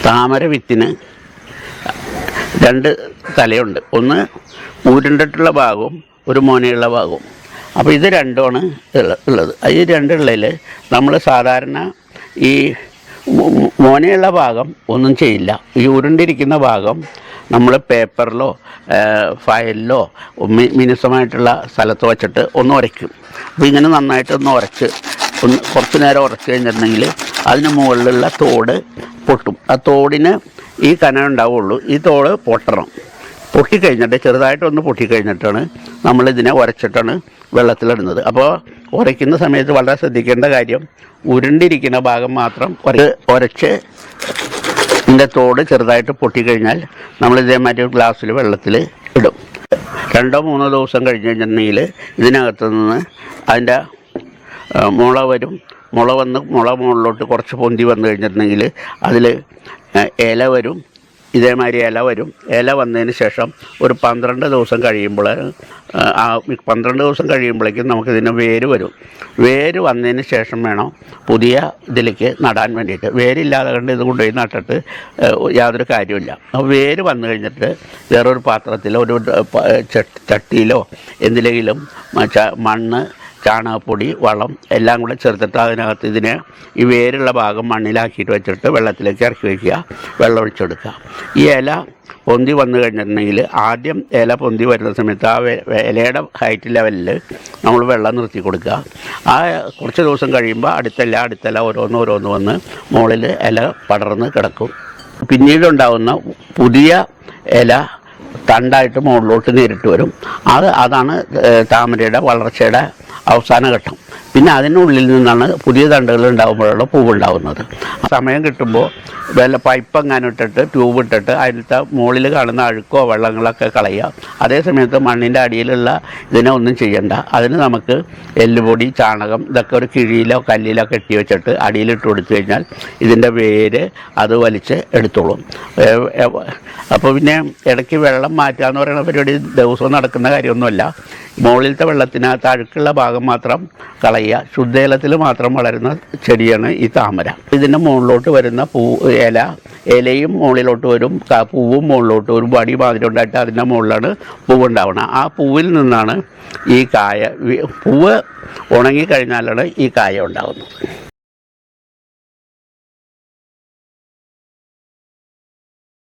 താമര വിത്തിന് രണ്ട് തലയുണ്ട്. ഒന്ന് ഉരുണ്ടിട്ടുള്ള ഭാഗവും ഒരു മോനയുള്ള ഭാഗവും. അപ്പോൾ ഇത് രണ്ടുമാണ് ഉള്ളത്. ഈ രണ്ടുള്ളതിൽ നമ്മൾ സാധാരണ ഈ മോനയുള്ള ഭാഗം ഒന്നും ചെയ്യില്ല. ഈ ഉരുണ്ടിരിക്കുന്ന ഭാഗം നമ്മൾ പേപ്പറിലോ ഫയലിലോ മിനുസമായിട്ടുള്ള സ്ഥലത്ത് വച്ചിട്ട് ഒന്ന് ഉരയ്ക്കും. അപ്പോൾ ഇങ്ങനെ നന്നായിട്ടൊന്ന് ഉരച്ച് കുറച്ച് നേരം ഉരച്ച് കഴിഞ്ഞിട്ടുണ്ടെങ്കിൽ അതിന് മുകളിലുള്ള തോട് പൊട്ടും. ആ തോടിന് ഈ കനം ഉണ്ടാവുള്ളൂ. ഈ തോട് പൊട്ടണം. പൊട്ടിക്കഴിഞ്ഞിട്ട് ചെറുതായിട്ടൊന്ന് പൊട്ടിക്കഴിഞ്ഞിട്ടാണ് നമ്മളിതിനെ ഉരച്ചിട്ടാണ് വെള്ളത്തിലിടുന്നത്. അപ്പോൾ ഉരയ്ക്കുന്ന സമയത്ത് വളരെ ശ്രദ്ധിക്കേണ്ട കാര്യം, ഉരുണ്ടിരിക്കുന്ന ഭാഗം മാത്രം ഉരച്ച് ഇതിൻ്റെ തോട് ചെറുതായിട്ട് പൊട്ടിക്കഴിഞ്ഞാൽ നമ്മൾ ഇതേമാതിരി ഗ്ലാസ്സിൽ വെള്ളത്തിൽ ഇടും. 2-3 ദിവസം കഴിഞ്ഞ് കഴിഞ്ഞിട്ടുണ്ടെങ്കിൽ ഇതിനകത്ത് നിന്ന് അതിൻ്റെ മുള വരും. മുള മുകളിലോട്ട് കുറച്ച് പൊന്തി വന്നു കഴിഞ്ഞിട്ടുണ്ടെങ്കിൽ അതിൽ ഇല വരും. ഇതേമാതിരി ഇല വരും. ഇല വന്നതിന് ശേഷം ഒരു 12 ദിവസം കഴിയുമ്പോൾ 12 ദിവസം കഴിയുമ്പോഴേക്കും നമുക്കിതിന് വേര് വരും. വേര് വന്നതിന് ശേഷം വേണം പുതിയ ഇതിലേക്ക് നടാൻ വേണ്ടിയിട്ട്. വേരില്ലാതെ കണ്ട് ഇത് കൊണ്ടുപോയി നട്ടിട്ട് യാതൊരു കാര്യമില്ല. അപ്പോൾ വേര് വന്നു കഴിഞ്ഞിട്ട് വേറൊരു പാത്രത്തിലോ ഒരു ചട്ടിയിലോ എന്തിലെങ്കിലും മണ്ണ്, ചാണകപ്പൊടി, വളം എല്ലാം കൂടെ ചേർത്തിട്ട് അതിനകത്ത് ഇതിനെ ഈ വേരുള്ള ഭാഗം മണ്ണിലാക്കിയിട്ട് വെച്ചിട്ട് വെള്ളത്തിലേക്ക് ഇറക്കി വയ്ക്കുക. വെള്ളം ഒഴിച്ചെടുക്കുക. ഈ ഇല പൊന്തി വന്നു കഴിഞ്ഞിട്ടുണ്ടെങ്കിൽ ആദ്യം ഇല പൊന്തി വരുന്ന സമയത്ത് ആ ഇലയുടെ ഹൈറ്റ് ലെവലിൽ നമ്മൾ വെള്ളം നിർത്തി കൊടുക്കുക. ആ കുറച്ച് ദിവസം കഴിയുമ്പോൾ അടുത്തല ഓരോന്ന് വന്ന് മുകളിൽ ഇല പടർന്ന് കിടക്കും. പിന്നീടുണ്ടാകുന്ന പുതിയ ഇല തണ്ടായിട്ട് മുകളിലോട്ട് നേരിട്ട് വരും. അതാണ് താമരയുടെ വളർച്ചയുടെ അവസാന ഘട്ടം. പിന്നെ അതിനുള്ളിൽ നിന്നാണ് പുതിയ തണ്ടുകൾ ഉണ്ടാകുമ്പോഴുള്ള പൂവുണ്ടാകുന്നത്. സമയം കിട്ടുമ്പോൾ വല്ല പൈപ്പ് എങ്ങാനും ഇട്ടിട്ട് ട്യൂബ് ഇട്ടിട്ട് അതിലത്തെ മുകളിൽ കാണുന്ന അഴുക്കോ വെള്ളങ്ങളൊക്കെ കളയുക. അതേ സമയത്ത് മണ്ണിൻ്റെ അടിയിലുള്ള ഇതിനെ ഒന്നും ചെയ്യണ്ട. അതിന് നമുക്ക് എല്ലുപൊടി, ചാണകം ഇതൊക്കെ ഒരു കിഴിയിലോ കല്ലിലോ കെട്ടി വെച്ചിട്ട് അടിയിലിട്ട് കൊടുത്തു കഴിഞ്ഞാൽ ഇതിൻ്റെ വേര് അത് വലിച്ച് എടുത്തോളും. അപ്പോൾ പിന്നെ ഇടയ്ക്ക് വെള്ളം മാറ്റുക എന്ന് പറയുന്ന പരിപാടി ദിവസവും നടക്കുന്ന കാര്യമൊന്നുമല്ല. മുകളിലത്തെ വെള്ളത്തിനകത്ത് അഴുക്കുള്ള ഭാഗം മാത്രം കളയുക. ശുദ്ധജലത്തിൽ മാത്രം വളരുന്ന ചെടിയാണ് ഈ താമര. ഇതിൻ്റെ മുകളിലോട്ട് വരുന്ന ഇലയും മുകളിലോട്ട് വരും, പൂവും മുകളിലോട്ട് വരും. വടി മാതിരി ഉണ്ടായിട്ട് അതിൻ്റെ മുകളിലാണ് പൂവുണ്ടാവുന്നത്. ആ പൂവിൽ നിന്നാണ് ഈ കായ. പൂവ് ഉണങ്ങിക്കഴിഞ്ഞാലാണ് ഈ കായ ഉണ്ടാകുന്നത്.